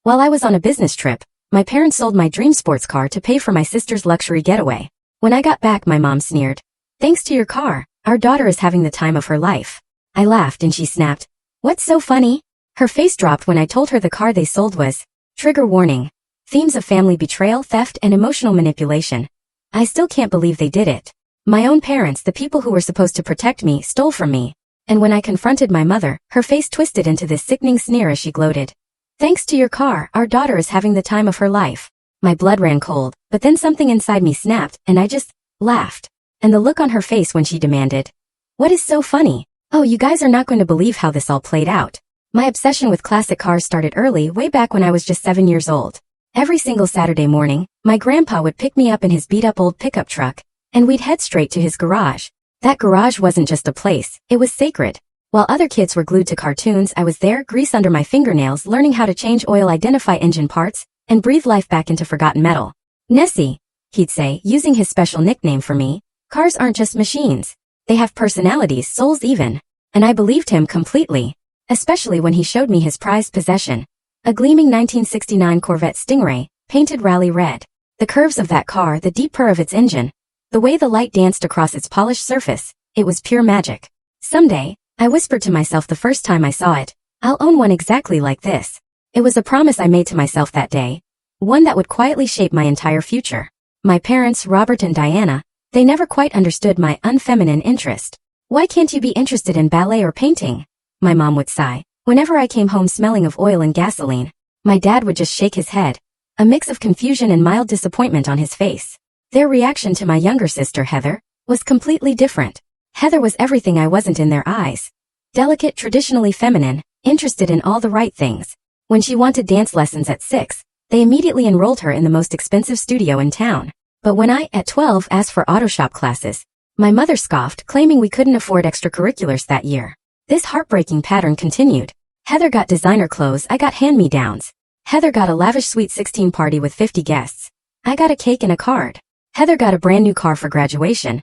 While I was on a business trip, my parents sold my dream sports car to pay for my sister's luxury getaway. When I got back, my mom sneered, "Thanks to your car, our daughter is having the time of her life." I laughed and she snapped, "What's so funny?" Her face dropped when I told her the car they sold was, trigger warning, themes of family betrayal, theft, and emotional manipulation. I still can't believe they did it. My own parents, the people who were supposed to protect me, stole from me. And when I confronted my mother, her face twisted into this sickening sneer as she gloated, "Thanks to your car, our daughter is having the time of her life." My blood ran cold, but then something inside me snapped, and I just laughed. And the look on her face when she demanded, "What is so funny?" Oh, you guys are not going to believe how this all played out. My obsession with classic cars started early, way back when I was just 7 years old. Every single Saturday morning, my grandpa would pick me up in his beat-up old pickup truck, and we'd head straight to his garage. That garage wasn't just a place, it was sacred. While other kids were glued to cartoons, I was there, grease under my fingernails, learning how to change oil, identify engine parts, and breathe life back into forgotten metal. "Nessie," he'd say, using his special nickname for me, "cars aren't just machines. They have personalities, souls even." And I believed him completely. Especially when he showed me his prized possession, a gleaming 1969 Corvette Stingray, painted rally red. The curves of that car, the deep purr of its engine, the way the light danced across its polished surface, it was pure magic. "Someday," I whispered to myself the first time I saw it, "I'll own one exactly like this." It was a promise I made to myself that day, one that would quietly shape my entire future. My parents, Robert and Diana, they never quite understood my unfeminine interest. "Why can't you be interested in ballet or painting?" my mom would sigh. Whenever I came home smelling of oil and gasoline, my dad would just shake his head, a mix of confusion and mild disappointment on his face. Their reaction to my younger sister, Heather, was completely different. Heather was everything I wasn't in their eyes. Delicate, traditionally feminine, interested in all the right things. When she wanted dance lessons at 6, they immediately enrolled her in the most expensive studio in town. But when I, at 12, asked for auto shop classes, my mother scoffed, claiming we couldn't afford extracurriculars that year. This heartbreaking pattern continued. Heather got designer clothes, I got hand-me-downs. Heather got a lavish Sweet 16 party with 50 guests. I got a cake and a card. Heather got a brand new car for graduation.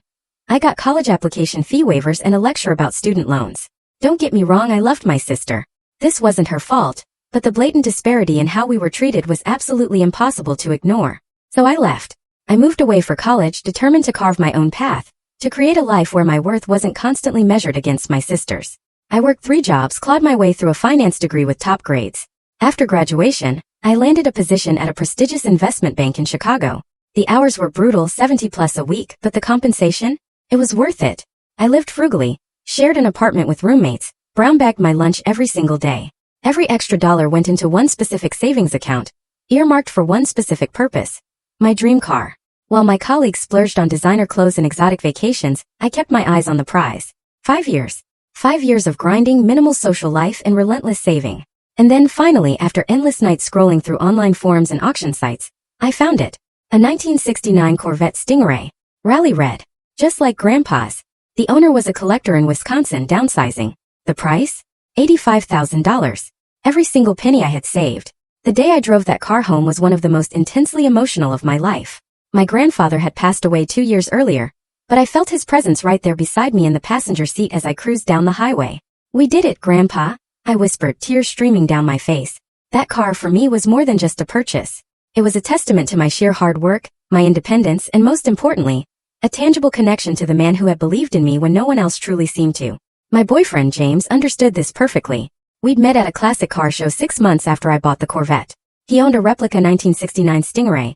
I got college application fee waivers and a lecture about student loans. Don't get me wrong, I loved my sister. This wasn't her fault, but the blatant disparity in how we were treated was absolutely impossible to ignore. So I left. I moved away for college, determined to carve my own path, to create a life where my worth wasn't constantly measured against my sister's. I worked 3 jobs, clawed my way through a finance degree with top grades. After graduation, I landed a position at a prestigious investment bank in Chicago. The hours were brutal, 70+ a week, but the compensation? It was worth it. I lived frugally, shared an apartment with roommates, brown-bagged my lunch every single day. Every extra dollar went into one specific savings account, earmarked for one specific purpose: my dream car. While my colleagues splurged on designer clothes and exotic vacations, I kept my eyes on the prize. 5 years. 5 years of grinding, minimal social life, and relentless saving. And then finally, after endless nights scrolling through online forums and auction sites, I found it. A 1969 Corvette Stingray. Rally red. Just like Grandpa's. The owner was a collector in Wisconsin, downsizing. The price? $85,000. Every single penny I had saved. The day I drove that car home was one of the most intensely emotional of my life. My grandfather had passed away 2 years earlier, but I felt his presence right there beside me in the passenger seat as I cruised down the highway. "We did it, Grandpa," I whispered, tears streaming down my face. That car for me was more than just a purchase. It was a testament to my sheer hard work, my independence, and most importantly, a tangible connection to the man who had believed in me when no one else truly seemed to. My boyfriend, James, understood this perfectly. We'd met at a classic car show 6 months after I bought the Corvette. He owned a replica 1969 Stingray,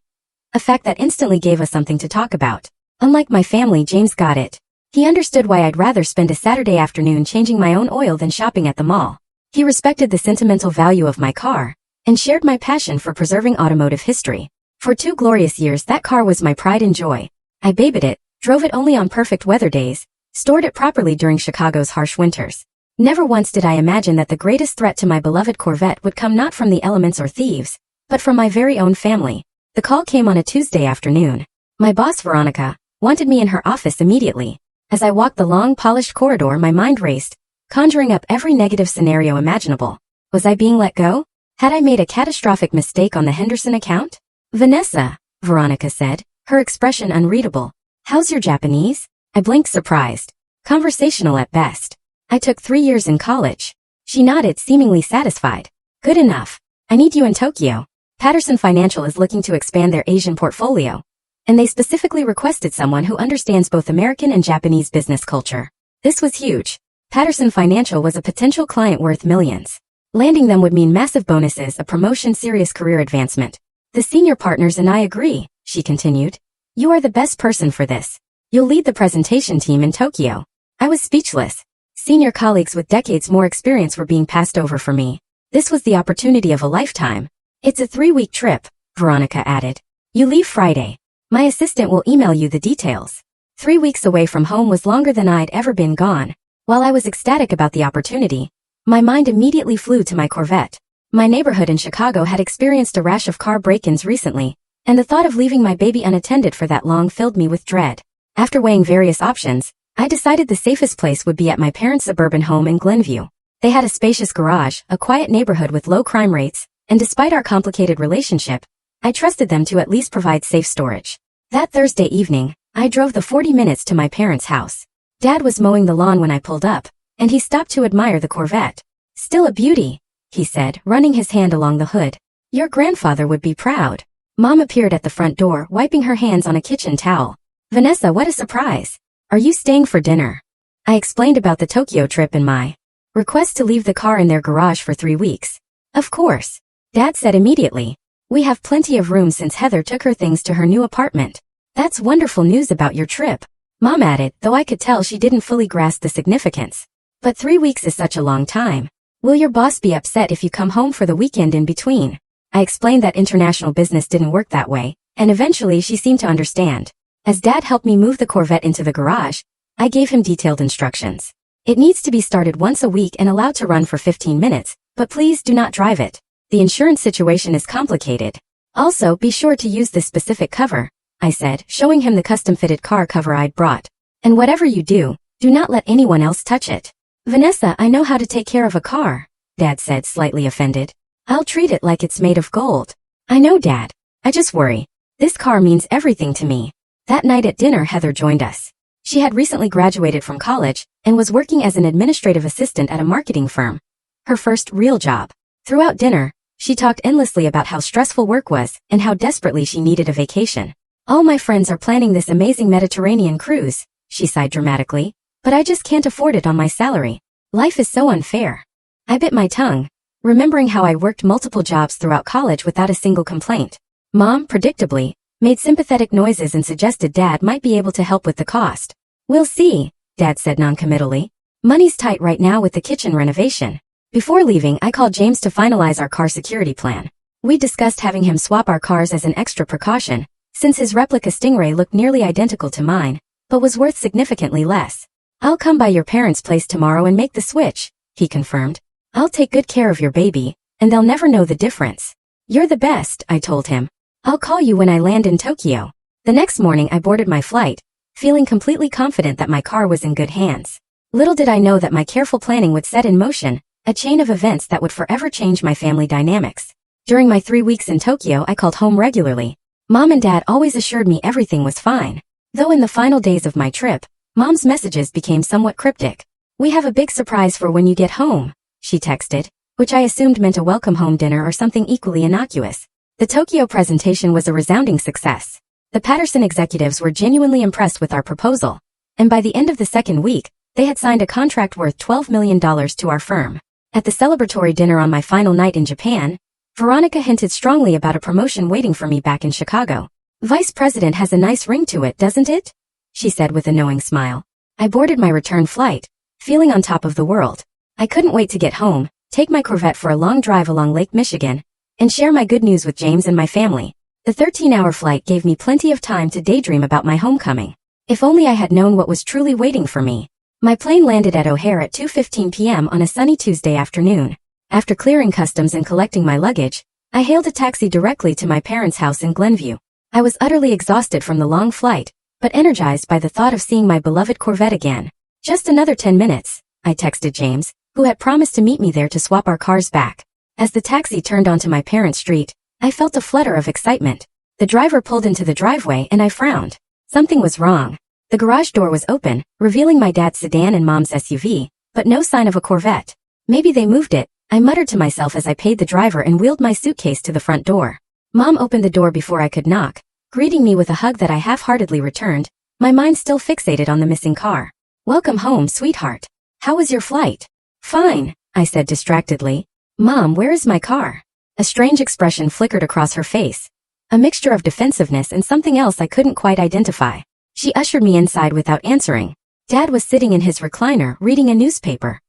a fact that instantly gave us something to talk about. Unlike my family, James got it. He understood why I'd rather spend a Saturday afternoon changing my own oil than shopping at the mall. He respected the sentimental value of my car, and shared my passion for preserving automotive history. For 2 glorious years, that car was my pride and joy. I babied it, drove it only on perfect weather days, stored it properly during Chicago's harsh winters. Never once did I imagine that the greatest threat to my beloved Corvette would come not from the elements or thieves, but from my very own family. The call came on a Tuesday afternoon. My boss, Veronica, wanted me in her office immediately. As I walked the long, polished corridor, my mind raced, conjuring up every negative scenario imaginable. Was I being let go? Had I made a catastrophic mistake on the Henderson account? "Vanessa," Veronica said, her expression unreadable. "How's your Japanese?" I blinked, surprised. "Conversational at best. I took 3 years in college." She nodded, seemingly satisfied. "Good enough. I need you in Tokyo. Patterson Financial is looking to expand their Asian portfolio, and they specifically requested someone who understands both American and Japanese business culture. This was huge. Patterson Financial was a potential client worth millions. Landing them would mean massive bonuses, a promotion, serious career advancement. The senior partners and I agree, she continued. You are the best person for this. You'll lead the presentation team in Tokyo. I was speechless. Senior colleagues with decades more experience were being passed over for me. This was the opportunity of a lifetime. It's a 3-week trip, Veronica added. You leave Friday. My assistant will email you the details. 3 weeks away from home was longer than I'd ever been gone. While I was ecstatic about the opportunity, my mind immediately flew to my Corvette. My neighborhood in Chicago had experienced a rash of car break-ins recently, and the thought of leaving my baby unattended for that long filled me with dread. After weighing various options, I decided the safest place would be at my parents' suburban home in Glenview. They had a spacious garage, a quiet neighborhood with low crime rates, and despite our complicated relationship, I trusted them to at least provide safe storage. That Thursday evening, I drove the 40 minutes to my parents' house. Dad was mowing the lawn when I pulled up, and he stopped to admire the Corvette. Still a beauty, he said, running his hand along the hood. Your grandfather would be proud. Mom appeared at the front door, wiping her hands on a kitchen towel. Vanessa, what a surprise. Are you staying for dinner? I explained about the Tokyo trip and my request to leave the car in their garage for 3 weeks. Of course, Dad said immediately. We have plenty of room since Heather took her things to her new apartment. That's wonderful news about your trip, Mom added, though I could tell she didn't fully grasp the significance. But 3 weeks is such a long time. Will your boss be upset if you come home for the weekend in between? I explained that international business didn't work that way, and eventually she seemed to understand. As Dad helped me move the Corvette into the garage, I gave him detailed instructions. It needs to be started once a week and allowed to run for 15 minutes, but please do not drive it. The insurance situation is complicated. Also, be sure to use this specific cover, I said, showing him the custom-fitted car cover I'd brought. And whatever you do not let anyone else touch it. Vanessa, I know how to take care of a car, Dad said, slightly offended. I'll treat it like it's made of gold. I know, Dad. I just worry. This car means everything to me. That night at dinner, Heather joined us. She had recently graduated from college and was working as an administrative assistant at a marketing firm. Her first real job. Throughout dinner, she talked endlessly about how stressful work was and how desperately she needed a vacation. All my friends are planning this amazing Mediterranean cruise, she sighed dramatically, but I just can't afford it on my salary. Life is so unfair. I bit my tongue, remembering how I worked multiple jobs throughout college without a single complaint. Mom, predictably, made sympathetic noises and suggested Dad might be able to help with the cost. We'll see, Dad said noncommittally. Money's tight right now with the kitchen renovation. Before leaving, I called James to finalize our car security plan. We discussed having him swap our cars as an extra precaution, since his replica Stingray looked nearly identical to mine, but was worth significantly less. I'll come by your parents' place tomorrow and make the switch, he confirmed. I'll take good care of your baby, and they'll never know the difference. You're the best, I told him. I'll call you when I land in Tokyo. The next morning I boarded my flight, feeling completely confident that my car was in good hands. Little did I know that my careful planning would set in motion a chain of events that would forever change my family dynamics. During my 3 weeks in Tokyo, I called home regularly. Mom and Dad always assured me everything was fine. Though in the final days of my trip, Mom's messages became somewhat cryptic. We have a big surprise for when you get home, she texted, which I assumed meant a welcome home dinner or something equally innocuous. The Tokyo presentation was a resounding success. The Patterson executives were genuinely impressed with our proposal, and by the end of the second week, they had signed a contract worth $12 million to our firm. At the celebratory dinner on my final night in Japan, Veronica hinted strongly about a promotion waiting for me back in Chicago. Vice President has a nice ring to it, doesn't it? She said with a knowing smile. I boarded my return flight, feeling on top of the world. I couldn't wait to get home, take my Corvette for a long drive along Lake Michigan, and share my good news with James and my family. The 13-hour flight gave me plenty of time to daydream about my homecoming. If only I had known what was truly waiting for me. My plane landed at O'Hare at 2:15 p.m. on a sunny Tuesday afternoon. After clearing customs and collecting my luggage, I hailed a taxi directly to my parents' house in Glenview. I was utterly exhausted from the long flight, but energized by the thought of seeing my beloved Corvette again. Just another 10 minutes, I texted James, who had promised to meet me there to swap our cars back. As the taxi turned onto my parents' street, I felt a flutter of excitement. The driver pulled into the driveway and I frowned. Something was wrong. The garage door was open, revealing my dad's sedan and Mom's SUV, but no sign of a Corvette. Maybe they moved it, I muttered to myself as I paid the driver and wheeled my suitcase to the front door. Mom opened the door before I could knock, greeting me with a hug that I half-heartedly returned, my mind still fixated on the missing car. "Welcome home, sweetheart. How was your flight?" "Fine," I said distractedly. "Mom, where is my car?" A strange expression flickered across her face, a mixture of defensiveness and something else I couldn't quite identify. She ushered me inside without answering. Dad was sitting in his recliner, reading a newspaper.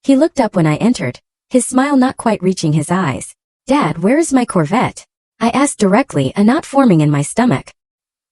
He looked up when I entered, his smile not quite reaching his eyes. "Dad, where is my Corvette?" I asked directly, a knot forming in my stomach.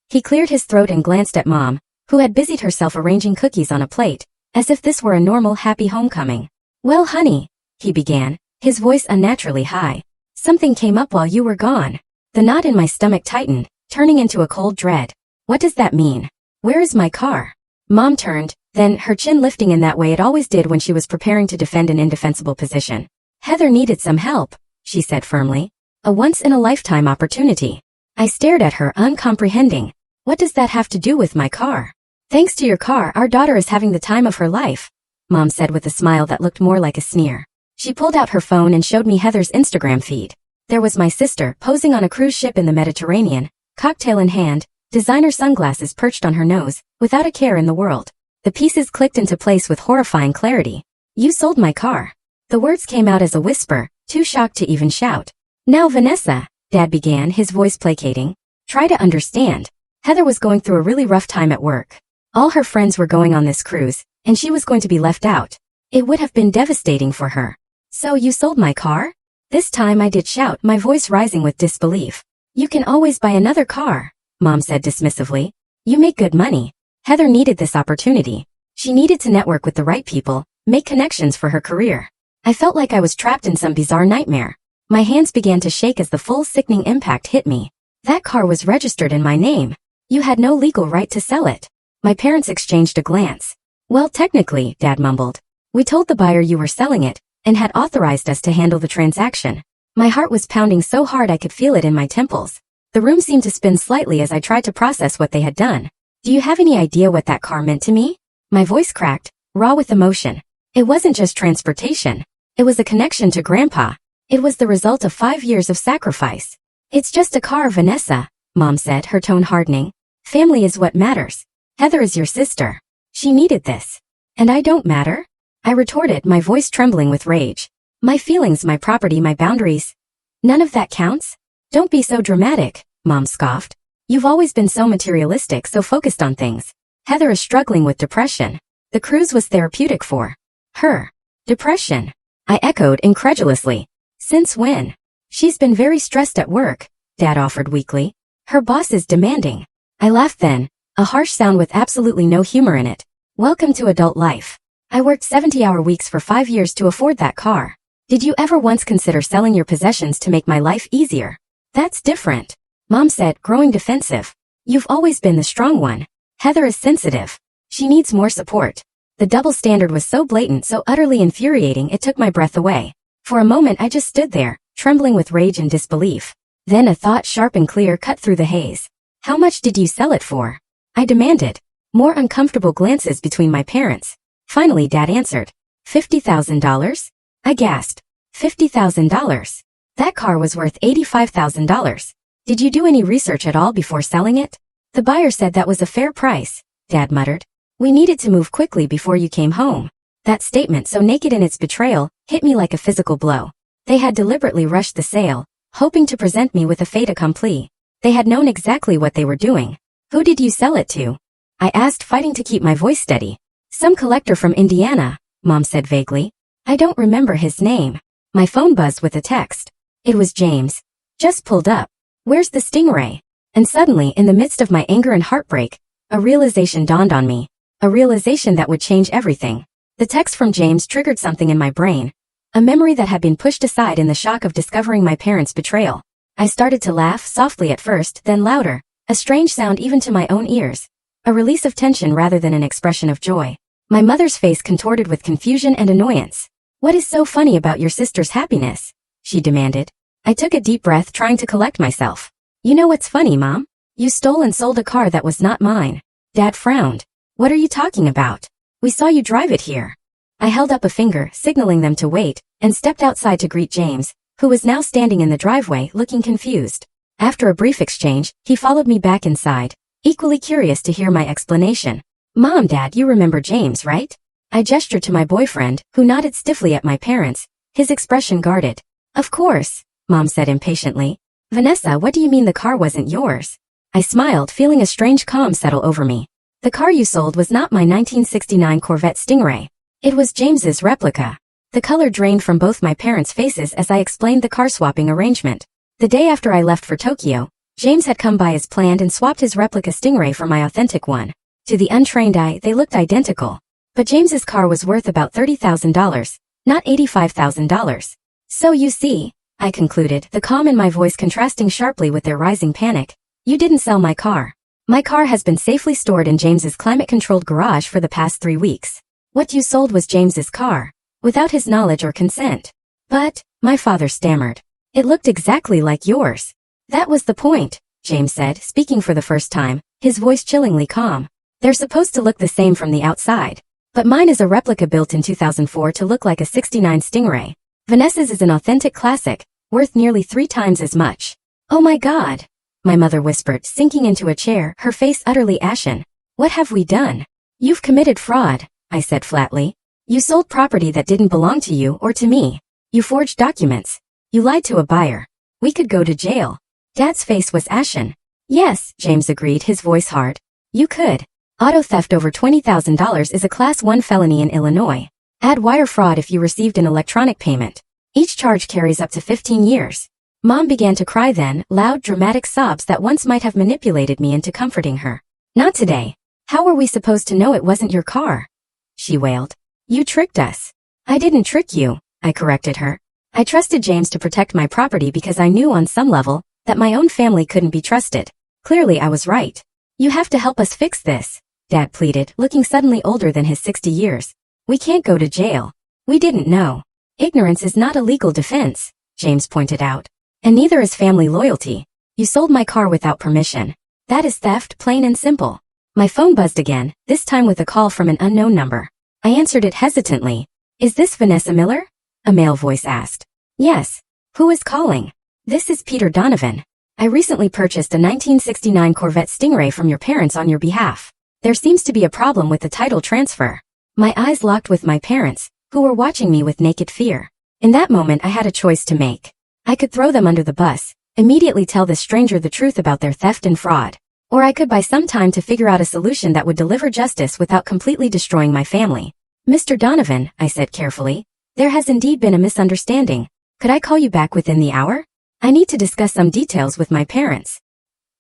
He cleared his throat and glanced at Mom, who had busied herself arranging cookies on a plate, as if this were a normal, happy homecoming. "Well, honey," he began, his voice unnaturally high. "Something came up while you were gone." The knot in my stomach tightened, turning into a cold dread. What does that mean? Where is my car? Mom turned, then, her chin lifting in that way it always did when she was preparing to defend an indefensible position. "Heather needed some help," she said firmly. "A once-in-a-lifetime opportunity." I stared at her, uncomprehending. "What does that have to do with my car?" "Thanks to your car, our daughter is having the time of her life," Mom said with a smile that looked more like a sneer. She pulled out her phone and showed me Heather's Instagram feed. There was my sister, posing on a cruise ship in the Mediterranean, cocktail in hand, designer sunglasses perched on her nose, without a care in the world. The pieces clicked into place with horrifying clarity. "You sold my car." The words came out as a whisper, too shocked to even shout. "Now Vanessa," Dad began, his voice placating. "Try to understand. Heather was going through a really rough time at work. All her friends were going on this cruise, and she was going to be left out. It would have been devastating for her. So you sold my car?" This time I did shout, my voice rising with disbelief. "You can always buy another car," Mom said dismissively. "You make good money." Heather needed this opportunity. She needed to network with the right people, make connections for her career. I felt like I was trapped in some bizarre nightmare. My hands began to shake as the full sickening impact hit me. That car was registered in my name. You had no legal right to sell it. My parents exchanged a glance. "Well, technically," Dad mumbled. "We told the buyer you were selling it, and had authorized us to handle the transaction." My heart was pounding so hard I could feel it in my temples. The room seemed to spin slightly as I tried to process what they had done. "Do you have any idea what that car meant to me?" My voice cracked, raw with emotion. It wasn't just transportation. It was a connection to Grandpa. It was the result of 5 years of sacrifice. "It's just a car, Vanessa," Mom said, her tone hardening. "Family is what matters. Heather is your sister. She needed this. And I don't matter?" I retorted, my voice trembling with rage. "My feelings, my property, my boundaries. None of that counts?" "Don't be so dramatic," Mom scoffed. "You've always been so materialistic, so focused on things. Heather is struggling with depression. The cruise was therapeutic for her." "Depression?" I echoed incredulously. "Since when?" "She's been very stressed at work," Dad offered weakly. "Her boss is demanding." I laughed then, a harsh sound with absolutely no humor in it. "Welcome to adult life. I worked 70-hour weeks for 5 years to afford that car. Did you ever once consider selling your possessions to make my life easier?" "That's different," Mom said, growing defensive. "You've always been the strong one. Heather is sensitive. She needs more support." The double standard was so blatant, so utterly infuriating it took my breath away. For a moment I just stood there, trembling with rage and disbelief. Then a thought, sharp and clear, cut through the haze. "How much did you sell it for?" I demanded. More uncomfortable glances between my parents. Finally Dad answered. $50,000? I gasped. $50,000? That car was worth $85,000. Did you do any research at all before selling it? The buyer said that was a fair price, Dad muttered. We needed to move quickly before you came home. That statement, so naked in its betrayal, hit me like a physical blow. They had deliberately rushed the sale, hoping to present me with a fait accompli. They had known exactly what they were doing. "Who did you sell it to?" I asked, fighting to keep my voice steady. "Some collector from Indiana," Mom said vaguely. "I don't remember his name." My phone buzzed with a text. It was James. "Just pulled up. Where's the Stingray?" And suddenly, in the midst of my anger and heartbreak, a realization dawned on me. A realization that would change everything. The text from James triggered something in my brain. A memory that had been pushed aside in the shock of discovering my parents' betrayal. I started to laugh, softly at first, then louder, a strange sound even to my own ears. A release of tension rather than an expression of joy. My mother's face contorted with confusion and annoyance. "What is so funny about your sister's happiness?" she demanded. I took a deep breath, trying to collect myself. "You know what's funny, Mom? You stole and sold a car that was not mine." Dad frowned. "What are you talking about? We saw you drive it here." I held up a finger, signaling them to wait, and stepped outside to greet James, who was now standing in the driveway looking confused. After a brief exchange, he followed me back inside, equally curious to hear my explanation. Mom, Dad, you remember James, right? I gestured to my boyfriend, who nodded stiffly at my parents, his expression guarded. Of course, Mom said impatiently. Vanessa, what do you mean the car wasn't yours? I smiled, feeling a strange calm settle over me. The car you sold was not my 1969 Corvette Stingray. It was James's replica. The color drained from both my parents' faces as I explained the car-swapping arrangement. The day after I left for Tokyo, James had come by as planned and swapped his replica Stingray for my authentic one. To the untrained eye, they looked identical. But James's car was worth about $30,000, not $85,000. So you see, I concluded, the calm in my voice contrasting sharply with their rising panic. You didn't sell my car. My car has been safely stored in James's climate-controlled garage for the past 3 weeks. What you sold was James's car, without his knowledge or consent. But, my father stammered, it looked exactly like yours. That was the point, James said, speaking for the first time, his voice chillingly calm. They're supposed to look the same from the outside. But mine is a replica built in 2004 to look like a '69 Stingray. Vanessa's is an authentic classic, worth nearly 3 times as much. Oh my God, my mother whispered, sinking into a chair, her face utterly ashen. What have we done? You've committed fraud, I said flatly. You sold property that didn't belong to you or to me. You forged documents. You lied to a buyer. We could go to jail. Dad's face was ashen. Yes, James agreed, his voice hard. You could. Auto theft over $20,000 is a Class 1 felony in Illinois. Add wire fraud if you received an electronic payment. Each charge carries up to 15 years. Mom began to cry then, loud dramatic sobs that once might have manipulated me into comforting her. Not today. How were we supposed to know it wasn't your car? She wailed. You tricked us. I didn't trick you, I corrected her. I trusted James to protect my property because I knew on some level that my own family couldn't be trusted. Clearly I was right. You have to help us fix this, Dad pleaded, looking suddenly older than his 60 years. We can't go to jail. We didn't know. Ignorance is not a legal defense, James pointed out. And neither is family loyalty. You sold my car without permission. That is theft, plain and simple. My phone buzzed again, this time with a call from an unknown number. I answered it hesitantly. Is this Vanessa Miller? A male voice asked. Yes. Who is calling? This is Peter Donovan. I recently purchased a 1969 Corvette Stingray from your parents on your behalf. There seems to be a problem with the title transfer. My eyes locked with my parents, who were watching me with naked fear. In that moment I had a choice to make. I could throw them under the bus, immediately tell this stranger the truth about their theft and fraud. Or I could buy some time to figure out a solution that would deliver justice without completely destroying my family. Mr. Donovan, I said carefully, there has indeed been a misunderstanding. Could I call you back within the hour? I need to discuss some details with my parents.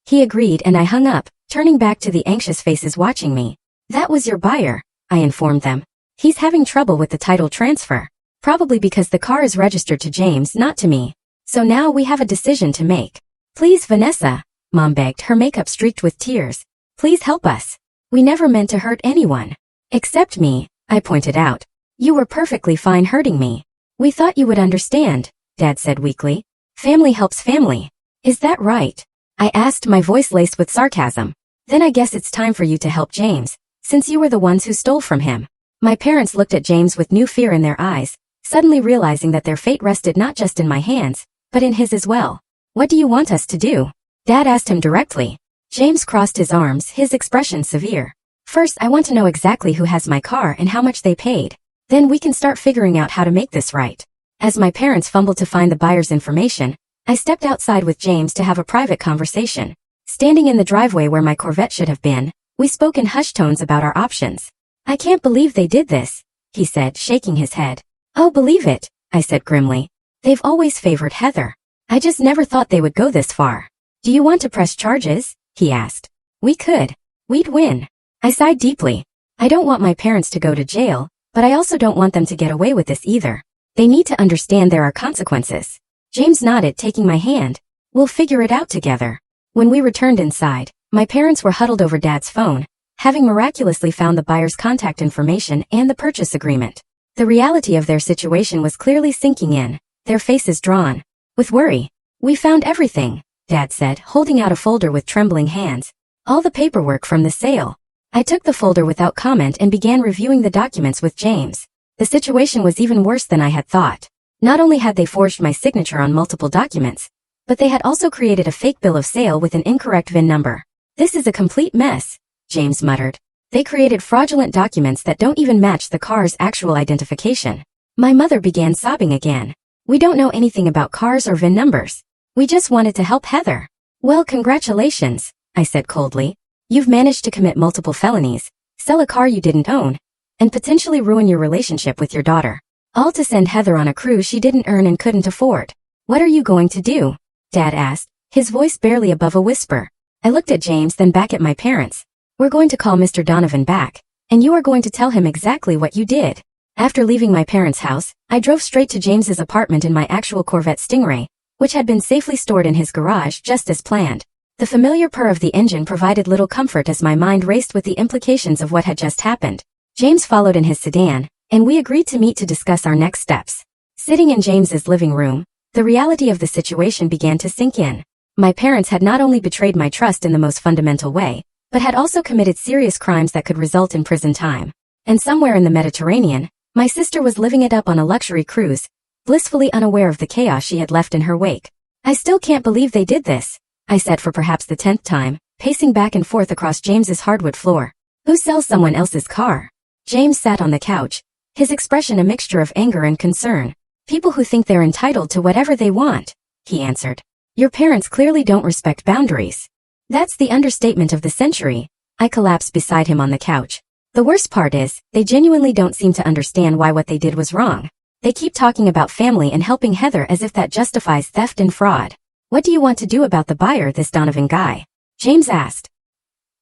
He agreed and I hung up, turning back to the anxious faces watching me. That was your buyer, I informed them. He's having trouble with the title transfer. Probably because the car is registered to James, not to me. So now we have a decision to make. Please, Vanessa, Mom begged, her makeup streaked with tears. Please help us. We never meant to hurt anyone. Except me, I pointed out. You were perfectly fine hurting me. We thought you would understand, Dad said weakly. Family helps family. Is that right? I asked, my voice laced with sarcasm. Then I guess it's time for you to help James, since you were the ones who stole from him. My parents looked at James with new fear in their eyes, suddenly realizing that their fate rested not just in my hands, but in his as well. What do you want us to do? Dad asked him directly. James crossed his arms, his expression severe. First, I want to know exactly who has my car and how much they paid. Then we can start figuring out how to make this right. As my parents fumbled to find the buyer's information, I stepped outside with James to have a private conversation. Standing in the driveway where my Corvette should have been, we spoke in hushed tones about our options. I can't believe they did this, he said, shaking his head. Oh, believe it, I said grimly. They've always favored Heather. I just never thought they would go this far. Do you want to press charges? He asked. We could. We'd win. I sighed deeply. I don't want my parents to go to jail, but I also don't want them to get away with this either. They need to understand there are consequences. James nodded, taking my hand. We'll figure it out together. When we returned inside, my parents were huddled over Dad's phone, having miraculously found the buyer's contact information and the purchase agreement. The reality of their situation was clearly sinking in, their faces drawn with worry. We found everything, Dad said, holding out a folder with trembling hands. All the paperwork from the sale. I took the folder without comment and began reviewing the documents with James. The situation was even worse than I had thought. Not only had they forged my signature on multiple documents, but they had also created a fake bill of sale with an incorrect VIN number. "This is a complete mess," James muttered. "They created fraudulent documents that don't even match the car's actual identification." My mother began sobbing again. "We don't know anything about cars or VIN numbers. We just wanted to help Heather." "Well, congratulations," I said coldly. "You've managed to commit multiple felonies, sell a car you didn't own, and potentially ruin your relationship with your daughter. All to send Heather on a cruise she didn't earn and couldn't afford. What are you going to do?" Dad asked, his voice barely above a whisper. I looked at James, then back at my parents. "We're going to call Mr. Donovan back, and you are going to tell him exactly what you did." After leaving my parents' house, I drove straight to James's apartment in my actual Corvette Stingray, which had been safely stored in his garage just as planned. The familiar purr of the engine provided little comfort as my mind raced with the implications of what had just happened. James followed in his sedan, and we agreed to meet to discuss our next steps. Sitting in James's living room, the reality of the situation began to sink in. My parents had not only betrayed my trust in the most fundamental way, but had also committed serious crimes that could result in prison time. And somewhere in the Mediterranean, my sister was living it up on a luxury cruise, blissfully unaware of the chaos she had left in her wake. "I still can't believe they did this," I said for perhaps the 10th time, pacing back and forth across James's hardwood floor. "Who sells someone else's car?" James sat on the couch, his expression a mixture of anger and concern. "People who think they're entitled to whatever they want," he answered. "Your parents clearly don't respect boundaries." "That's the understatement of the century." I collapsed beside him on the couch. "The worst part is, they genuinely don't seem to understand why what they did was wrong. They keep talking about family and helping Heather as if that justifies theft and fraud." "What do you want to do about the buyer, this Donovan guy?" James asked.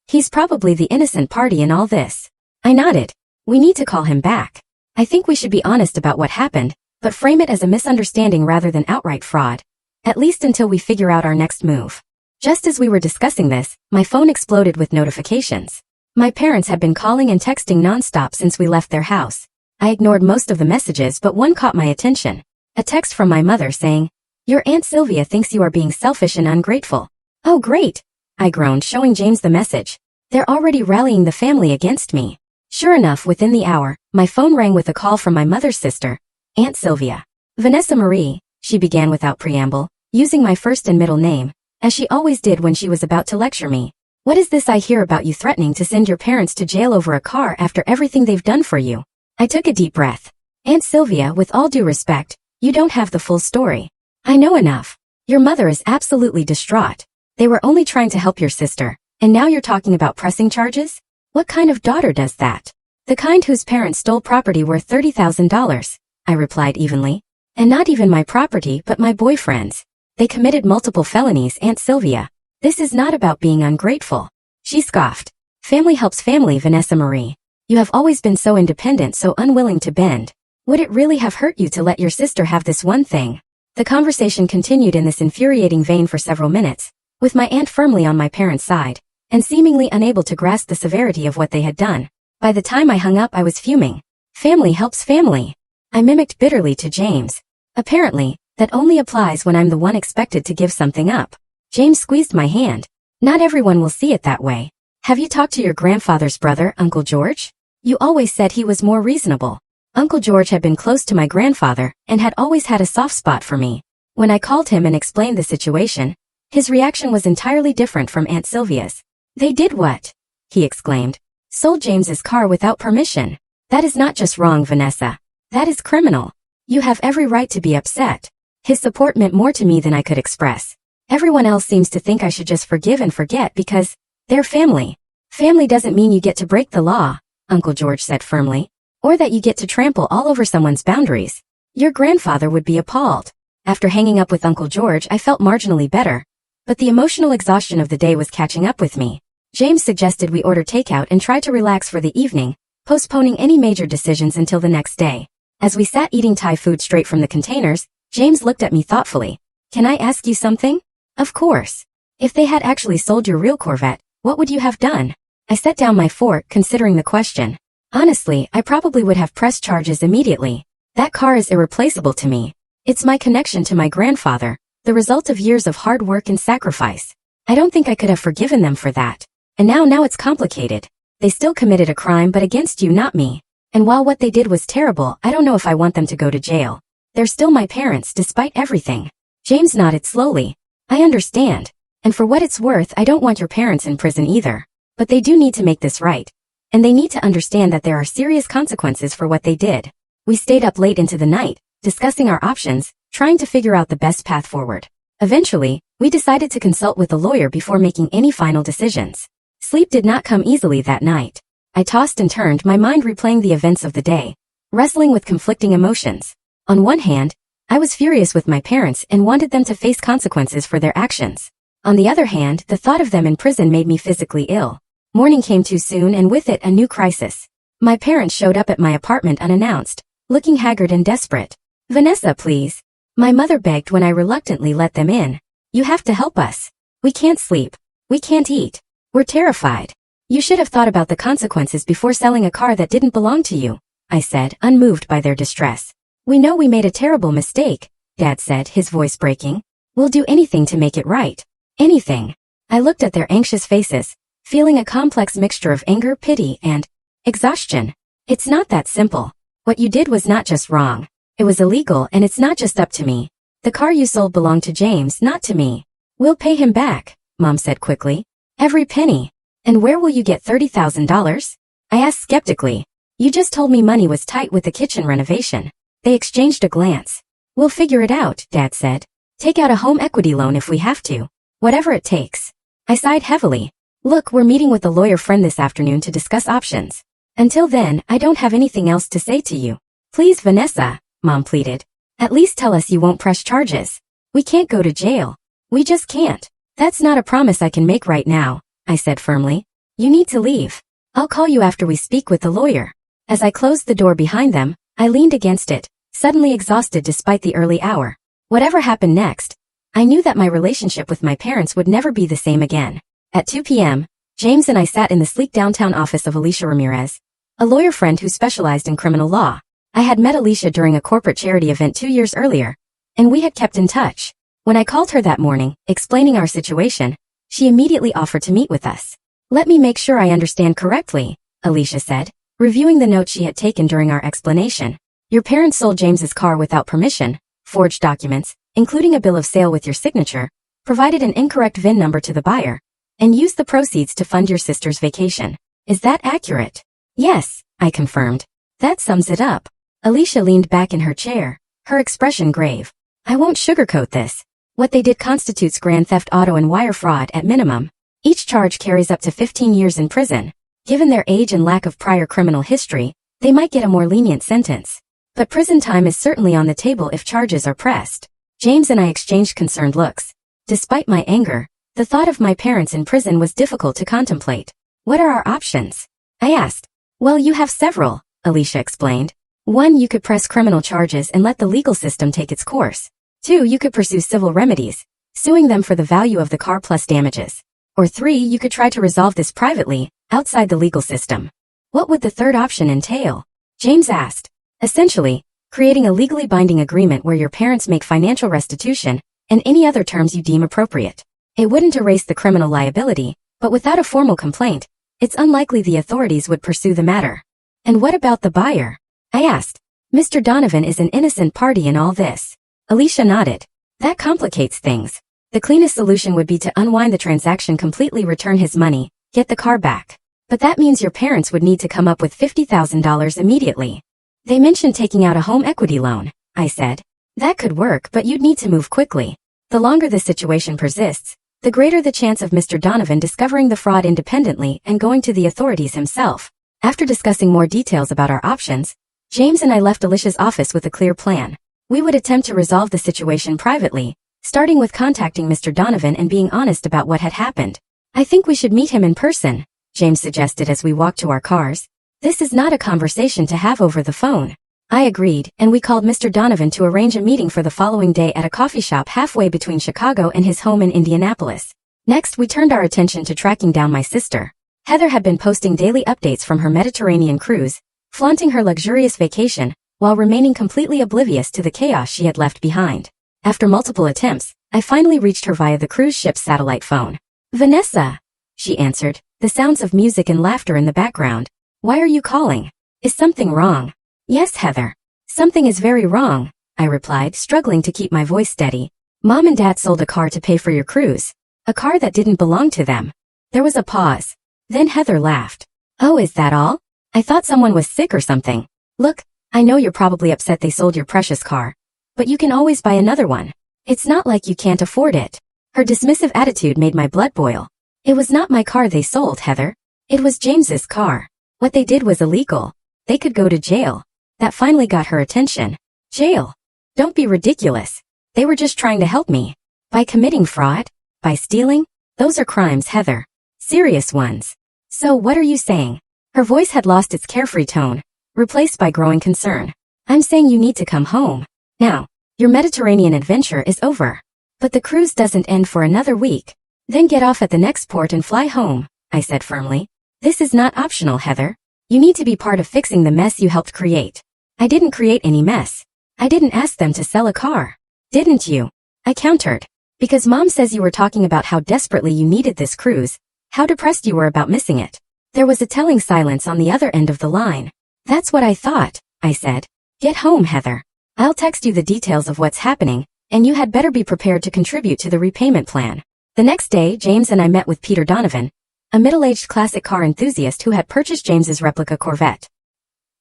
"He's probably the innocent party in all this." I nodded. "We need to call him back. I think we should be honest about what happened, but frame it as a misunderstanding rather than outright fraud. At least until we figure out our next move." Just as we were discussing this, my phone exploded with notifications. My parents had been calling and texting nonstop since we left their house. I ignored most of the messages, but one caught my attention. A text from my mother saying, "Your Aunt Sylvia thinks you are being selfish and ungrateful." "Oh great," I groaned, showing James the message. "They're already rallying the family against me." Sure enough, within the hour, my phone rang with a call from my mother's sister, Aunt Sylvia. "Vanessa Marie," she began without preamble, using my first and middle name, as she always did when she was about to lecture me. "What is this I hear about you threatening to send your parents to jail over a car after everything they've done for you?" I took a deep breath. "Aunt Sylvia, with all due respect, you don't have the full story. I know enough. Your mother is absolutely distraught. They were only trying to help your sister, and now you're talking about pressing charges? What kind of daughter does that?" "The kind whose parents stole property worth $30,000, I replied evenly. "And not even my property, but my boyfriend's. They committed multiple felonies, Aunt Sylvia. This is not about being ungrateful." She scoffed. "Family helps family, Vanessa Marie. You have always been so independent, so unwilling to bend. Would it really have hurt you to let your sister have this one thing?" The conversation continued in this infuriating vein for several minutes, with my aunt firmly on my parents' side, and seemingly unable to grasp the severity of what they had done. By the time I hung up, I was fuming. "Family helps family," I mimicked bitterly to James. "Apparently, that only applies when I'm the one expected to give something up." James squeezed my hand. "Not everyone will see it that way. Have you talked to your grandfather's brother, Uncle George? You always said he was more reasonable." Uncle George had been close to my grandfather and had always had a soft spot for me. When I called him and explained the situation, his reaction was entirely different from Aunt Sylvia's. "They did what?" he exclaimed. "Sold James's car without permission. That is not just wrong, Vanessa. That is criminal. You have every right to be upset." His support meant more to me than I could express. Everyone else seems to think I should just forgive and forget because they're family. "Family doesn't mean you get to break the law," Uncle George said firmly, "or that you get to trample all over someone's boundaries. Your grandfather would be appalled." After hanging up with Uncle George, I felt marginally better, but the emotional exhaustion of the day was catching up with me. James suggested we order takeout and try to relax for the evening, postponing any major decisions until the next day. As we sat eating Thai food straight from the containers, James looked at me thoughtfully. "Can I ask you something?" "Of course. If they had actually sold your real Corvette, what would you have done?" I set down my fork, considering the question. Honestly, I probably would have pressed charges immediately. That car is irreplaceable to me. It's my connection to my grandfather, the result of years of hard work and sacrifice. I don't think I could have forgiven them for that. And now it's complicated. They still committed a crime, but against you, not me. And while what they did was terrible, I don't know if I want them to go to jail. They're still my parents despite everything. James nodded slowly. I understand. And for what it's worth, I don't want your parents in prison either. But they do need to make this right. And they need to understand that there are serious consequences for what they did. We stayed up late into the night, discussing our options, trying to figure out the best path forward. Eventually, we decided to consult with a lawyer before making any final decisions. Sleep did not come easily that night. I tossed and turned, my mind replaying the events of the day, wrestling with conflicting emotions. On one hand, I was furious with my parents and wanted them to face consequences for their actions. On the other hand, the thought of them in prison made me physically ill. Morning came too soon and with it a new crisis. My parents showed up at my apartment unannounced, looking haggard and desperate. Vanessa, please. My mother begged when I reluctantly let them in. You have to help us. We can't sleep. We can't eat. We're terrified. You should have thought about the consequences before selling a car that didn't belong to you, I said, unmoved by their distress. We know we made a terrible mistake, Dad said, his voice breaking. We'll do anything to make it right. Anything. I looked at their anxious faces, feeling a complex mixture of anger, pity, and exhaustion. It's not that simple. What you did was not just wrong. It was illegal and it's not just up to me. The car you sold belonged to James, not to me. We'll pay him back, Mom said quickly. Every penny. And where will you get $30,000? I asked skeptically. You just told me money was tight with the kitchen renovation. They exchanged a glance. We'll figure it out, Dad said. Take out a home equity loan if we have to. Whatever it takes. I sighed heavily. Look, we're meeting with a lawyer friend this afternoon to discuss options. Until then, I don't have anything else to say to you. Please, Vanessa, Mom pleaded. At least tell us you won't press charges. We can't go to jail. We just can't. That's not a promise I can make right now, I said firmly. You need to leave. I'll call you after we speak with the lawyer. As I closed the door behind them, I leaned against it, suddenly exhausted despite the early hour. Whatever happened next, I knew that my relationship with my parents would never be the same again. At 2 p.m., James and I sat in the sleek downtown office of Alicia Ramirez, a lawyer friend who specialized in criminal law. I had met Alicia during a corporate charity event 2 years earlier, and we had kept in touch. When I called her that morning, explaining our situation, she immediately offered to meet with us. Let me make sure I understand correctly, Alicia said, reviewing the notes she had taken during our explanation. Your parents sold James's car without permission, forged documents, including a bill of sale with your signature, provided an incorrect VIN number to the buyer, and used the proceeds to fund your sister's vacation. Is that accurate? Yes, I confirmed. That sums it up. Alicia leaned back in her chair, her expression grave. I won't sugarcoat this. What they did constitutes grand theft auto and wire fraud at minimum. Each charge carries up to 15 years in prison. Given their age and lack of prior criminal history, they might get a more lenient sentence. But prison time is certainly on the table if charges are pressed. James and I exchanged concerned looks. Despite my anger, the thought of my parents in prison was difficult to contemplate. What are our options? I asked. Well, you have several, Alicia explained. 1, you could press criminal charges and let the legal system take its course. 2, you could pursue civil remedies, suing them for the value of the car plus damages. Or 3, you could try to resolve this privately, outside the legal system. What would the third option entail? James asked. Essentially, creating a legally binding agreement where your parents make financial restitution and any other terms you deem appropriate. It wouldn't erase the criminal liability, but without a formal complaint, it's unlikely the authorities would pursue the matter. And what about the buyer? I asked. Mr. Donovan is an innocent party in all this. Alicia nodded. That complicates things. The cleanest solution would be to unwind the transaction, completely return his money, get the car back. But that means your parents would need to come up with $50,000 immediately. They mentioned taking out a home equity loan, I said. That could work, but you'd need to move quickly. The longer the situation persists, the greater the chance of Mr. Donovan discovering the fraud independently and going to the authorities himself. After discussing more details about our options, James and I left Alicia's office with a clear plan. We would attempt to resolve the situation privately, starting with contacting Mr. Donovan and being honest about what had happened. I think we should meet him in person, James suggested as we walked to our cars. This is not a conversation to have over the phone. I agreed, and we called Mr. Donovan to arrange a meeting for the following day at a coffee shop halfway between Chicago and his home in Indianapolis. Next, we turned our attention to tracking down my sister. Heather had been posting daily updates from her Mediterranean cruise, flaunting her luxurious vacation, while remaining completely oblivious to the chaos she had left behind. After multiple attempts, I finally reached her via the cruise ship's satellite phone. Vanessa, she answered, the sounds of music and laughter in the background. Why are you calling? Is something wrong? Yes, Heather. Something is very wrong, I replied, struggling to keep my voice steady. Mom and Dad sold a car to pay for your cruise. A car that didn't belong to them. There was a pause. Then Heather laughed. Oh, is that all? I thought someone was sick or something. Look, I know you're probably upset they sold your precious car. But you can always buy another one. It's not like you can't afford it. Her dismissive attitude made my blood boil. It was not my car they sold, Heather. It was James's car. What they did was illegal. They could go to jail. That finally got her attention. Jail? Don't be ridiculous. They were just trying to help me. By committing fraud? By stealing? Those are crimes, Heather. Serious ones. So what are you saying? Her voice had lost its carefree tone, replaced by growing concern. I'm saying you need to come home. Now, your Mediterranean adventure is over. But the cruise doesn't end for another week. Then get off at the next port and fly home, I said firmly. This is not optional, Heather. You need to be part of fixing the mess you helped create. I didn't create any mess. I didn't ask them to sell a car. Didn't you? I countered. Because Mom says you were talking about how desperately you needed this cruise, how depressed you were about missing it. There was a telling silence on the other end of the line. That's what I thought, I said. Get home, Heather. I'll text you the details of what's happening, and you had better be prepared to contribute to the repayment plan. The next day, James and I met with Peter Donovan, a middle-aged classic car enthusiast who had purchased James's replica Corvette.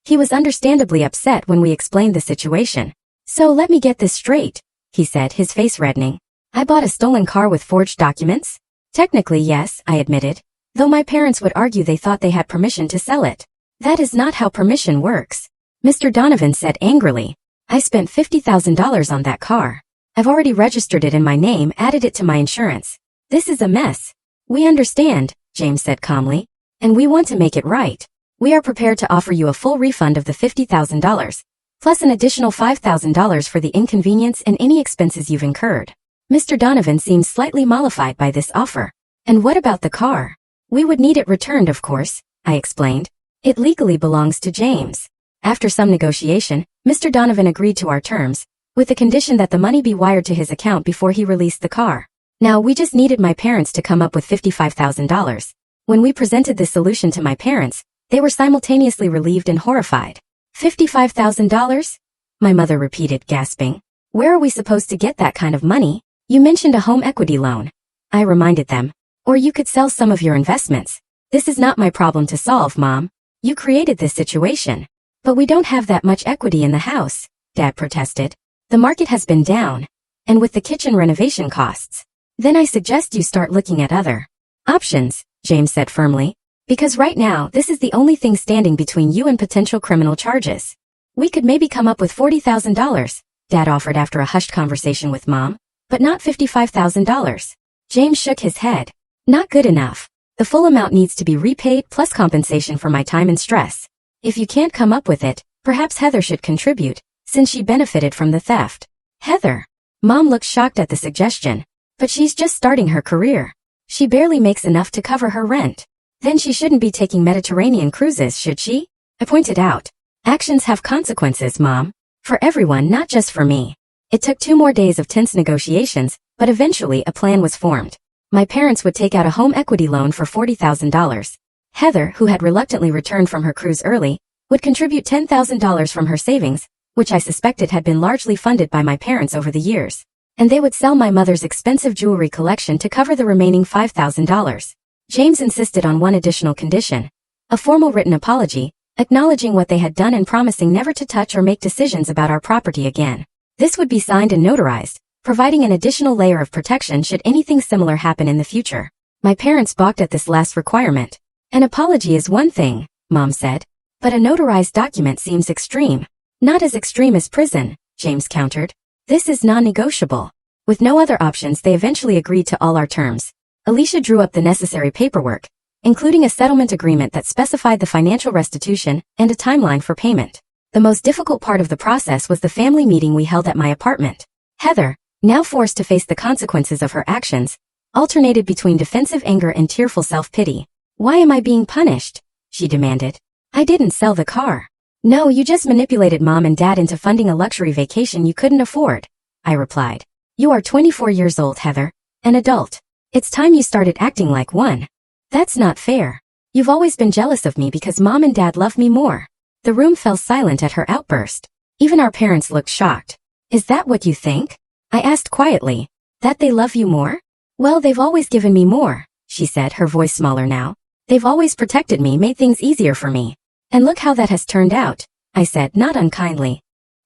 He was understandably upset when we explained the situation. So let me get this straight, he said, his face reddening. I bought a stolen car with forged documents? Technically, yes, I admitted, though my parents would argue they thought they had permission to sell it. That is not how permission works, Mr. Donovan said angrily. I spent $50,000 on that car. I've already registered it in my name, added it to my insurance. This is a mess. We understand, James said calmly, and we want to make it right. We are prepared to offer you a full refund of the $50,000, plus an additional $5,000 for the inconvenience and any expenses you've incurred. Mr. Donovan seemed slightly mollified by this offer. And what about the car? We would need it returned, of course, I explained. It legally belongs to James. After some negotiation, Mr. Donovan agreed to our terms, with the condition that the money be wired to his account before he released the car. Now, we just needed my parents to come up with $55,000. When we presented this solution to my parents, they were simultaneously relieved and horrified. $55,000? My mother repeated, gasping. Where are we supposed to get that kind of money? You mentioned a home equity loan. I reminded them. Or you could sell some of your investments. This is not my problem to solve, Mom. You created this situation. But we don't have that much equity in the house, Dad protested. The market has been down. And with the kitchen renovation costs. Then I suggest you start looking at other options, James said firmly. Because right now, this is the only thing standing between you and potential criminal charges. We could maybe come up with $40,000, Dad offered after a hushed conversation with Mom, but not $55,000. James shook his head. Not good enough. The full amount needs to be repaid plus compensation for my time and stress. If you can't come up with it, perhaps Heather should contribute, since she benefited from the theft. Heather? Mom looked shocked at the suggestion. But she's just starting her career. She barely makes enough to cover her rent. Then she shouldn't be taking Mediterranean cruises, should she? I pointed out. Actions have consequences, Mom. For everyone, not just for me. It took 2 more days of tense negotiations, but eventually a plan was formed. My parents would take out a home equity loan for $40,000. Heather, who had reluctantly returned from her cruise early, would contribute $10,000 from her savings, which I suspected had been largely funded by my parents over the years. And they would sell my mother's expensive jewelry collection to cover the remaining $5,000. James insisted on one additional condition. A formal written apology, acknowledging what they had done and promising never to touch or make decisions about our property again. This would be signed and notarized, providing an additional layer of protection should anything similar happen in the future. My parents balked at this last requirement. An apology is one thing, Mom said, but a notarized document seems extreme. Not as extreme as prison, James countered. This is non-negotiable. With no other options, they eventually agreed to all our terms. Alicia drew up the necessary paperwork, including a settlement agreement that specified the financial restitution and a timeline for payment. The most difficult part of the process was the family meeting we held at my apartment. Heather, now forced to face the consequences of her actions, alternated between defensive anger and tearful self-pity. Why am I being punished? She demanded. I didn't sell the car. No, you just manipulated Mom and Dad into funding a luxury vacation you couldn't afford, I replied. You are 24 years old, Heather, an adult. It's time you started acting like one. That's not fair. You've always been jealous of me because Mom and Dad love me more. The room fell silent at her outburst. Even our parents looked shocked. Is that what you think? I asked quietly. That they love you more? Well, they've always given me more, she said, her voice smaller now. They've always protected me, made things easier for me. And look how that has turned out, I said, not unkindly.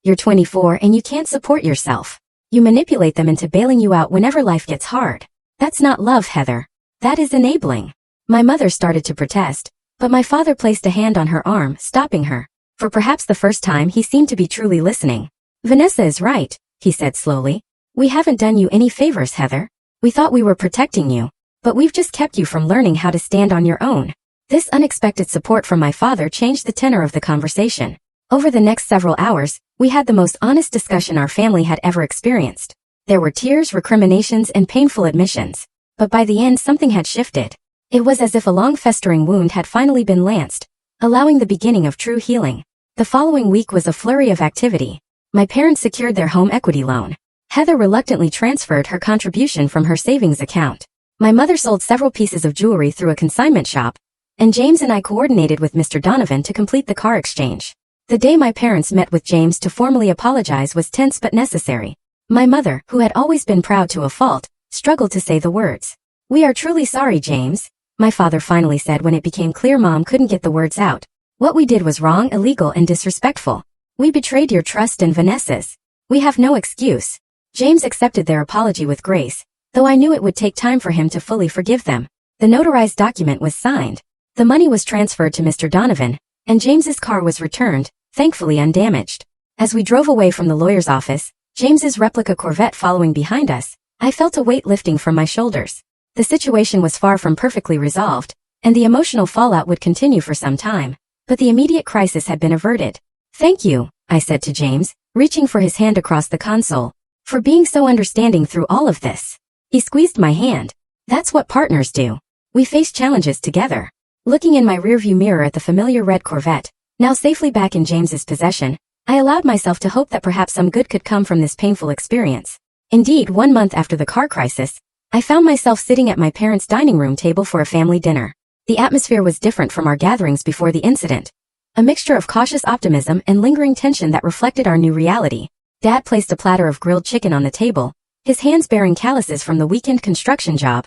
You're 24 and you can't support yourself. You manipulate them into bailing you out whenever life gets hard. That's not love, Heather. That is enabling. My mother started to protest, but my father placed a hand on her arm, stopping her. For perhaps the first time, he seemed to be truly listening. Vanessa is right, he said slowly. We haven't done you any favors, Heather. We thought we were protecting you, but we've just kept you from learning how to stand on your own. This unexpected support from my father changed the tenor of the conversation. Over the next several hours, we had the most honest discussion our family had ever experienced. There were tears, recriminations, and painful admissions. But by the end, something had shifted. It was as if a long festering wound had finally been lanced, allowing the beginning of true healing. The following week was a flurry of activity. My parents secured their home equity loan. Heather reluctantly transferred her contribution from her savings account. My mother sold several pieces of jewelry through a consignment shop, and James and I coordinated with Mr. Donovan to complete the car exchange. The day my parents met with James to formally apologize was tense but necessary. My mother, who had always been proud to a fault, struggled to say the words. We are truly sorry, James, my father finally said when it became clear Mom couldn't get the words out. What we did was wrong, illegal, and disrespectful. We betrayed your trust and Vanessa's. We have no excuse. James accepted their apology with grace, though I knew it would take time for him to fully forgive them. The notarized document was signed. The money was transferred to Mr. Donovan, and James's car was returned, thankfully undamaged. As we drove away from the lawyer's office, James's replica Corvette following behind us, I felt a weight lifting from my shoulders. The situation was far from perfectly resolved, and the emotional fallout would continue for some time, but the immediate crisis had been averted. Thank you, I said to James, reaching for his hand across the console, for being so understanding through all of this. He squeezed my hand. That's what partners do. We face challenges together. Looking in my rearview mirror at the familiar red Corvette, now safely back in James's possession, I allowed myself to hope that perhaps some good could come from this painful experience. Indeed, 1 month after the car crisis, I found myself sitting at my parents' dining room table for a family dinner. The atmosphere was different from our gatherings before the incident. A mixture of cautious optimism and lingering tension that reflected our new reality. Dad placed a platter of grilled chicken on the table, his hands bearing calluses from the weekend construction job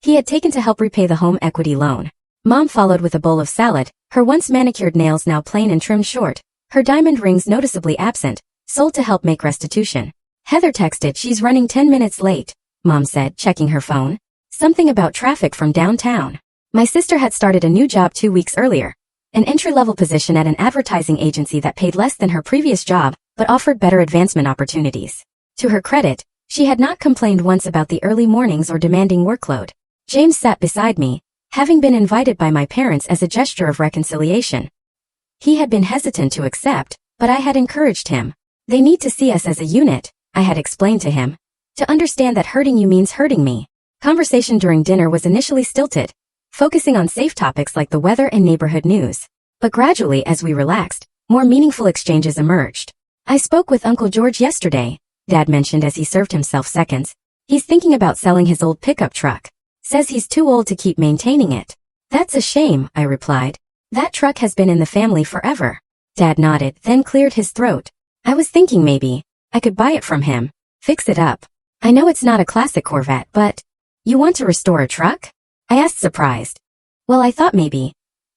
he had taken to help repay the home equity loan. Mom followed with a bowl of salad, her once manicured nails now plain and trimmed short, her diamond rings noticeably absent, sold to help make restitution. Heather texted she's running 10 minutes late, Mom said, checking her phone. Something about traffic from downtown. My sister had started a new job 2 weeks earlier, an entry-level position at an advertising agency that paid less than her previous job, but offered better advancement opportunities. To her credit, she had not complained once about the early mornings or demanding workload. James sat beside me, having been invited by my parents as a gesture of reconciliation. He had been hesitant to accept, but I had encouraged him. They need to see us as a unit, I had explained to him. To understand that hurting you means hurting me. Conversation during dinner was initially stilted, focusing on safe topics like the weather and neighborhood news. But gradually, as we relaxed, more meaningful exchanges emerged. I spoke with Uncle George yesterday, Dad mentioned as he served himself seconds. He's thinking about selling his old pickup truck. Says he's too old to keep maintaining it. That's a shame, I replied. That truck has been in the family forever. Dad nodded, then cleared his throat. I was thinking maybe I could buy it from him, fix it up. I know it's not a classic Corvette, but you want to restore a truck? I asked, surprised. Well, I thought maybe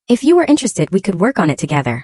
if you were interested, we could work on it together.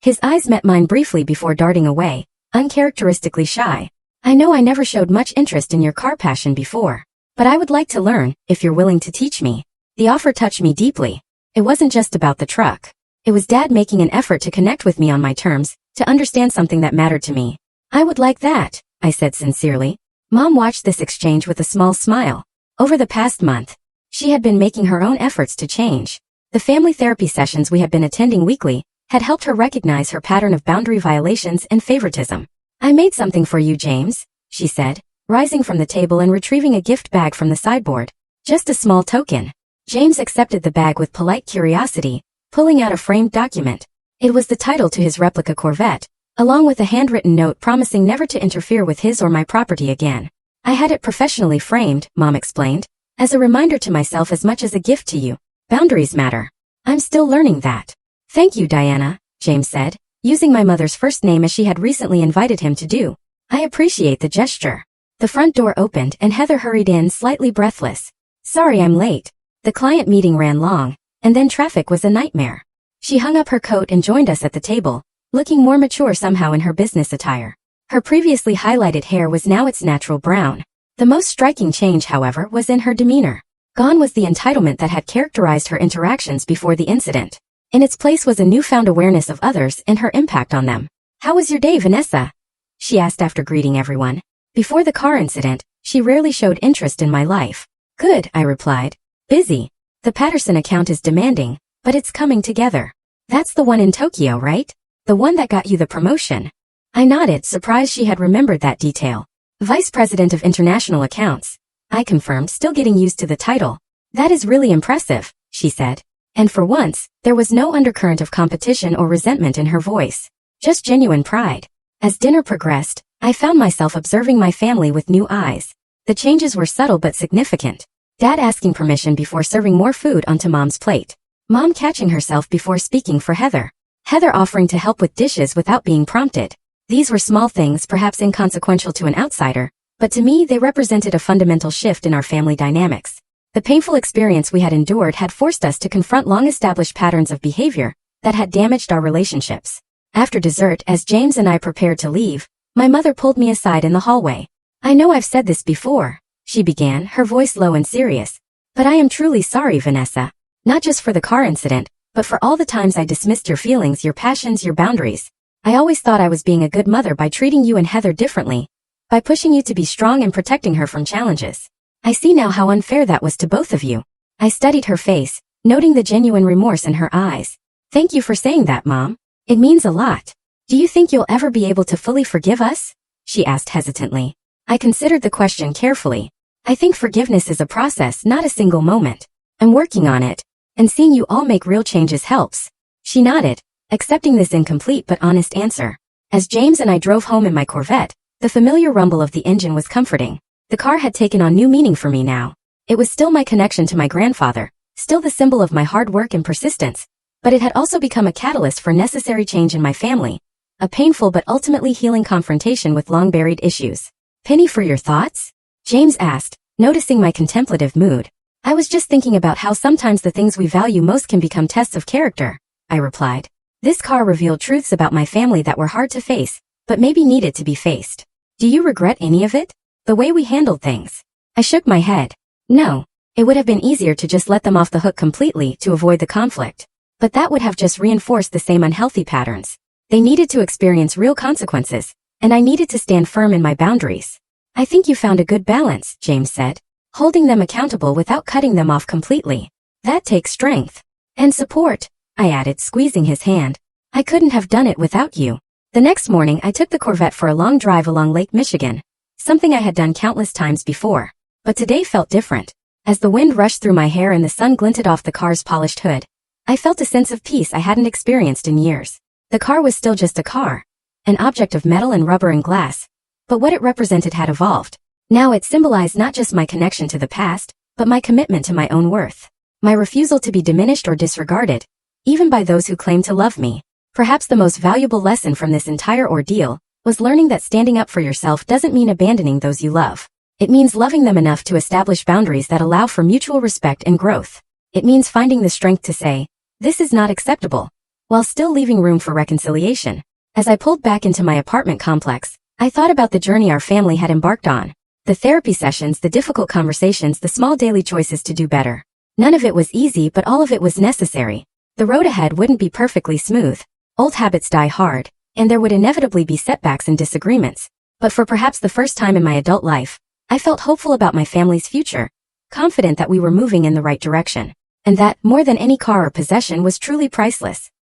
His eyes met mine briefly before darting away, uncharacteristically shy. I know I never showed much interest in your car passion before, but I would like to learn, if you're willing to teach me. The offer touched me deeply. It wasn't just about the truck. It was Dad making an effort to connect with me on my terms, to understand something that mattered to me. I would like that, I said sincerely. Mom watched this exchange with a small smile. Over the past month, she had been making her own efforts to change. The family therapy sessions we had been attending weekly had helped her recognize her pattern of boundary violations and favoritism. I made something for you, James, she said, rising from the table and retrieving a gift bag from the sideboard. Just a small token. James accepted the bag with polite curiosity, pulling out a framed document. It was the title to his replica Corvette, along with a handwritten note promising never to interfere with his or my property again. I had it professionally framed, Mom explained, as a reminder to myself as much as a gift to you. Boundaries matter. I'm still learning that. Thank you, Diana, James said, using my mother's first name as she had recently invited him to do. I appreciate the gesture. The front door opened and Heather hurried in, slightly breathless. Sorry I'm late. The client meeting ran long, and then traffic was a nightmare. She hung up her coat and joined us at the table, looking more mature somehow in her business attire. Her previously highlighted hair was now its natural brown. The most striking change, however, was in her demeanor. Gone was the entitlement that had characterized her interactions before the incident. In its place was a newfound awareness of others and her impact on them. How was your day, Vanessa? She asked after greeting everyone. Before the car incident, she rarely showed interest in my life. Good, I replied. Busy. The Patterson account is demanding, but it's coming together. That's the one in Tokyo, right? The one that got you the promotion. I nodded, surprised she had remembered that detail. Vice President of International Accounts. I confirmed, still getting used to the title. That is really impressive, she said. And for once, there was no undercurrent of competition or resentment in her voice. Just genuine pride. As dinner progressed, I found myself observing my family with new eyes. The changes were subtle but significant. Dad asking permission before serving more food onto Mom's plate. Mom catching herself before speaking for Heather. Heather offering to help with dishes without being prompted. These were small things, perhaps inconsequential to an outsider, but to me they represented a fundamental shift in our family dynamics. The painful experience we had endured had forced us to confront long-established patterns of behavior that had damaged our relationships. After dessert, as James and I prepared to leave, my mother pulled me aside in the hallway. I know I've said this before, she began, her voice low and serious, but I am truly sorry, Vanessa. Not just for the car incident, but for all the times I dismissed your feelings, your passions, your boundaries. I always thought I was being a good mother by treating you and Heather differently, by pushing you to be strong and protecting her from challenges. I see now how unfair that was to both of you. I studied her face, noting the genuine remorse in her eyes. Thank you for saying that, Mom. It means a lot. Do you think you'll ever be able to fully forgive us? She asked hesitantly. I considered the question carefully. I think forgiveness is a process, not a single moment. I'm working on it, and seeing you all make real changes helps. She nodded, accepting this incomplete but honest answer. As James and I drove home in my Corvette, the familiar rumble of the engine was comforting. The car had taken on new meaning for me now. It was still my connection to my grandfather, still the symbol of my hard work and persistence, but it had also become a catalyst for necessary change in my family, a painful but ultimately healing confrontation with long-buried issues. Penny, for your thoughts? James asked, noticing my contemplative mood. I was just thinking about how sometimes the things we value most can become tests of character, I replied. This car revealed truths about my family that were hard to face, but maybe needed to be faced. Do you regret any of it? The way we handled things? I shook my head. No, it would have been easier to just let them off the hook completely to avoid the conflict. But that would have just reinforced the same unhealthy patterns. They needed to experience real consequences, and I needed to stand firm in my boundaries. I think you found a good balance, James said. Holding them accountable without cutting them off completely. That takes strength. And support, I added, squeezing his hand. I couldn't have done it without you. The next morning I took the Corvette for a long drive along Lake Michigan, something I had done countless times before. But today felt different. As the wind rushed through my hair and the sun glinted off the car's polished hood, I felt a sense of peace I hadn't experienced in years. The car was still just a car, an object of metal and rubber and glass, but what it represented had evolved. Now it symbolized not just my connection to the past, but my commitment to my own worth. My refusal to be diminished or disregarded, even by those who claim to love me. Perhaps the most valuable lesson from this entire ordeal was learning that standing up for yourself doesn't mean abandoning those you love. It means loving them enough to establish boundaries that allow for mutual respect and growth. It means finding the strength to say, this is not acceptable, while still leaving room for reconciliation. As I pulled back into my apartment complex, I thought about the journey our family had embarked on. The therapy sessions, the difficult conversations, the small daily choices to do better. None of it was easy, but all of it was necessary. The road ahead wouldn't be perfectly smooth. Old habits die hard, and there would inevitably be setbacks and disagreements. But for perhaps the first time in my adult life, I felt hopeful about my family's future, confident that we were moving in the right direction, and that, more than any car or possession, was truly priceless.